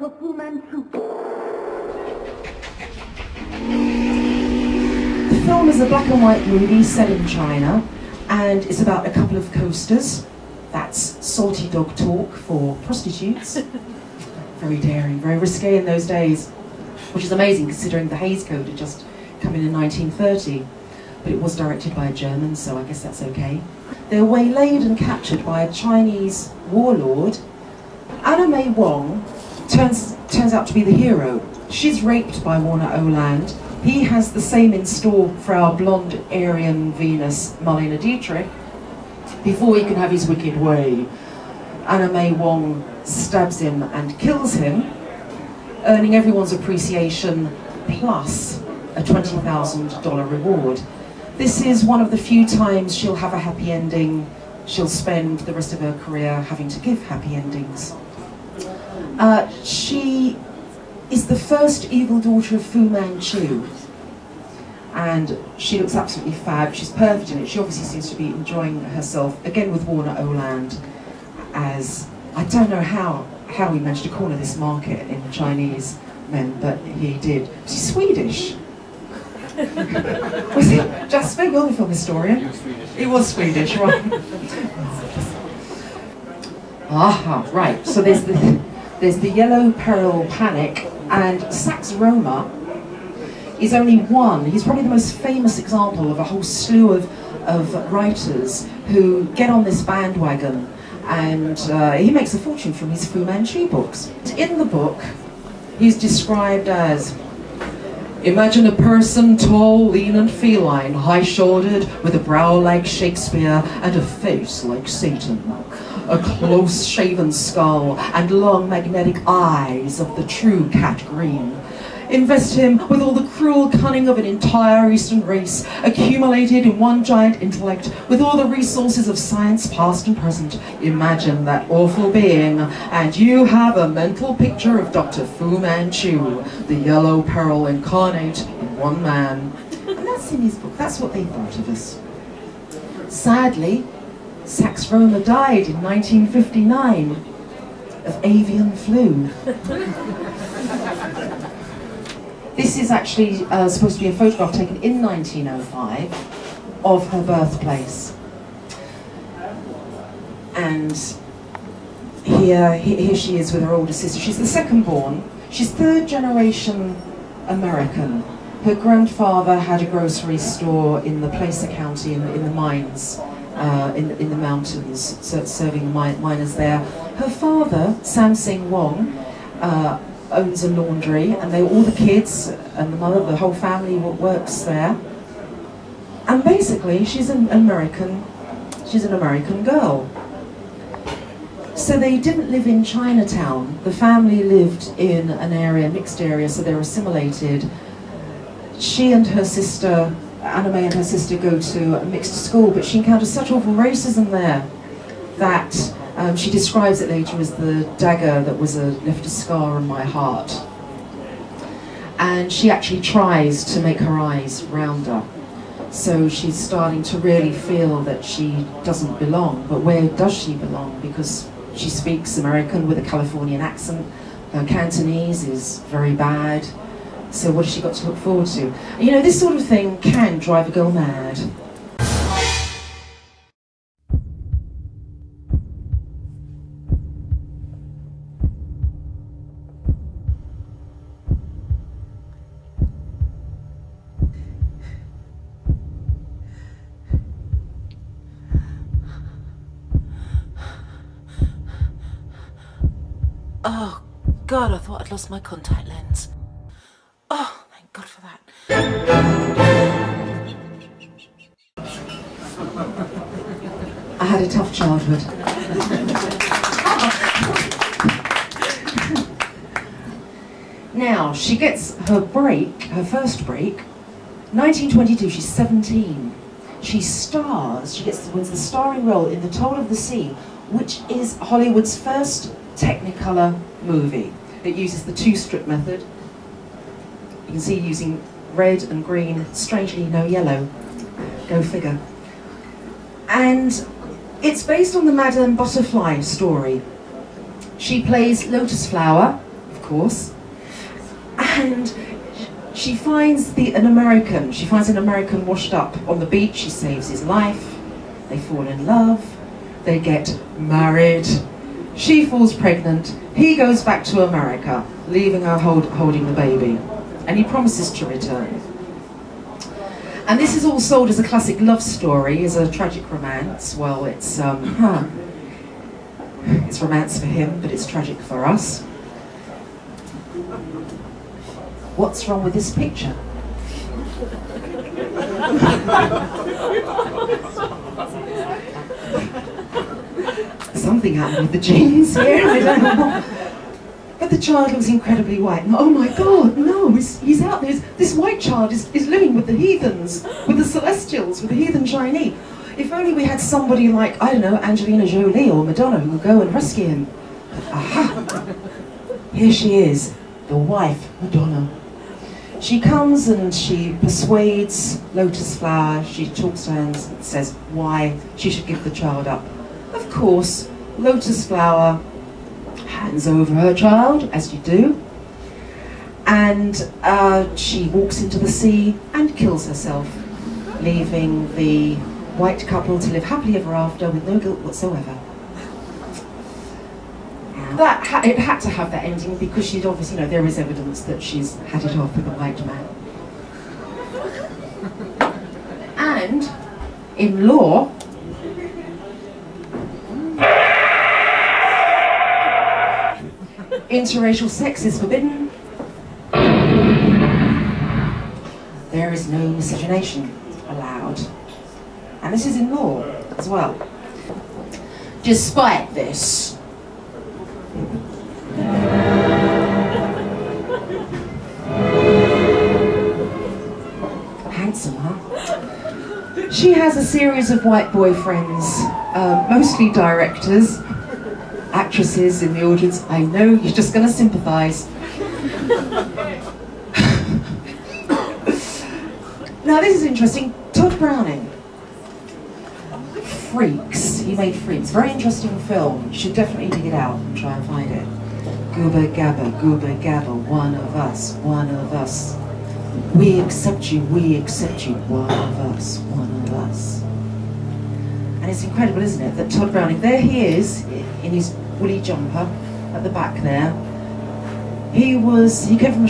the Fu Manchu. The film is a black and white movie set in China, and it's about a couple of coasters. That's salty dog talk for prostitutes. Very daring, very risque in those days, which is amazing considering the Hays Code had just come in 1930. But it was directed by a German, so I guess that's okay. They're waylaid and captured by a Chinese warlord. Anna May Wong turns out to be the hero. She's raped by Warner Oland. He has the same in store for our blonde Aryan Venus, Marlene Dietrich, before he can have his wicked way. Anna May Wong stabs him and kills him, earning everyone's appreciation plus a $20,000 reward. This is one of the few times she'll have a happy ending. She'll spend the rest of her career having to give happy endings. She is the first evil daughter of Fu Manchu, and she looks absolutely fab. She's perfect in it. She obviously seems to be enjoying herself, again with Warner Oland, as, I don't know how he managed to corner this market in Chinese men, but he did. Was he Swedish? Was he? Jasper, you're the film historian. He was Swedish, right? Aha, right. So there's the Yellow Peril Panic, and Sax Roma is only one. He's probably the most famous example of a whole slew of writers who get on this bandwagon, and he makes a fortune from his Fu Manchu books. In the book, he's described as: imagine a person tall, lean and feline, high-shouldered, with a brow like Shakespeare and a face like Satan, a close-shaven skull and long magnetic eyes of the true cat green. Invest him with all the cruel cunning of an entire Eastern race, accumulated in one giant intellect, with all the resources of science past and present. Imagine that awful being, and you have a mental picture of Dr. Fu Manchu, the Yellow Peril incarnate in one man. And that's in his book. That's what they thought of us. Sadly, Sax Roma died in 1959 of avian flu. This is actually supposed to be a photograph taken in 1905 of her birthplace. And here she is with her older sister. She's the second born. She's third generation American. Her grandfather had a grocery store in the Placer County in the mines, in the mountains, serving the miners there. Her father, Samsing Wong, owns a laundry, and all the kids and the mother, the whole family works there. And basically, she's an American girl. So they didn't live in Chinatown. The family lived in an area, mixed area, so they were assimilated. She and her sister, Anna May and her sister, go to a mixed school, but she encounters such awful racism there that she describes it later as the dagger that left a scar on my heart. And she actually tries to make her eyes rounder. So she's starting to really feel that she doesn't belong. But where does she belong? Because she speaks American with a Californian accent. Her Cantonese is very bad. So what has she got to look forward to? You know, this sort of thing can drive a girl mad. Oh, God, I thought I'd lost my contact lens. Oh, thank God for that. I had a tough childhood. Now, she gets her break, her first break, 1922, she's 17. She wins the starring role in The Toll of the Sea, which is Hollywood's first Technicolor movie. It uses the two-strip method. You can see using red and green, strangely no yellow. Go figure. And it's based on the Madame Butterfly story. She plays Lotus Flower, of course. And she finds an American washed up on the beach. She saves his life. They fall in love. They get married. She falls pregnant. He goes back to America, leaving her holding the baby. And he promises to return. And this is all sold as a classic love story, as a tragic romance. Well, it's romance for him, but it's tragic for us. What's wrong with this picture? Something happened with the genes here, I don't know. But the child looks incredibly white. Oh my God, no, he's out there. This white child is living with the heathens, with the Celestials, with the heathen Chinese. If only we had somebody like, I don't know, Angelina Jolie or Madonna who would go and rescue him. But, aha! Here she is, the wife, Madonna. She comes and she persuades Lotus Flower. She talks to her and says why she should give the child up. Of course, Lotus Flower hands over her child, as you do, and she walks into the sea and kills herself, leaving the white couple to live happily ever after with no guilt whatsoever. It had to have that ending because she'd obviously, there is evidence that she's had it off with a white man. And in law, interracial sex is forbidden. There is no miscegenation allowed. And this is in law as well. Despite this, handsome, huh? She has a series of white boyfriends, mostly directors, actresses in the audience. I know you're just going to sympathise. Now this is interesting. Todd Browning, Freaks. He made Freaks. Very interesting film. You should definitely dig it out and try and find it. Gooba gabba, one of us, one of us. We accept you, one of us, one of us. And it's incredible, isn't it, that Todd Browning, there he is in his woolly jumper at the back there. He came from a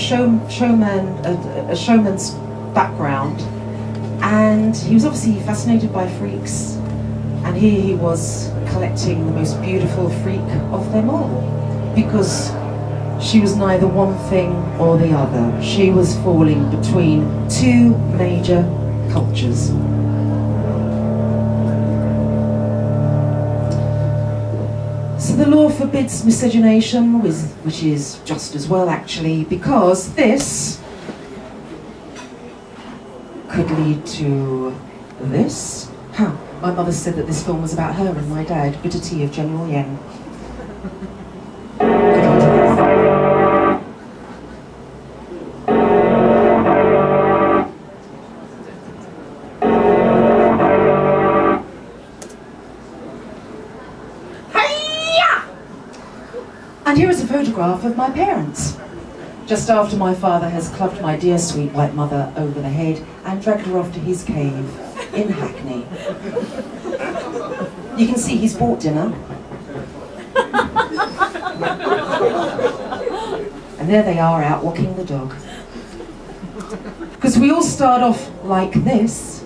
showman's background, and he was obviously fascinated by freaks, and here he was collecting the most beautiful freak of them all, because she was neither one thing or the other. She was falling between two major cultures. So the law forbids miscegenation, which is just as well actually, because this could lead to this. My mother said that this film was about her and my dad, bitter tea of General Yen. And here is a photograph of my parents, just after my father has clubbed my dear sweet white mother over the head and dragged her off to his cave in Hackney. You can see he's bought dinner. And there they are out walking the dog. Because we all start off like this.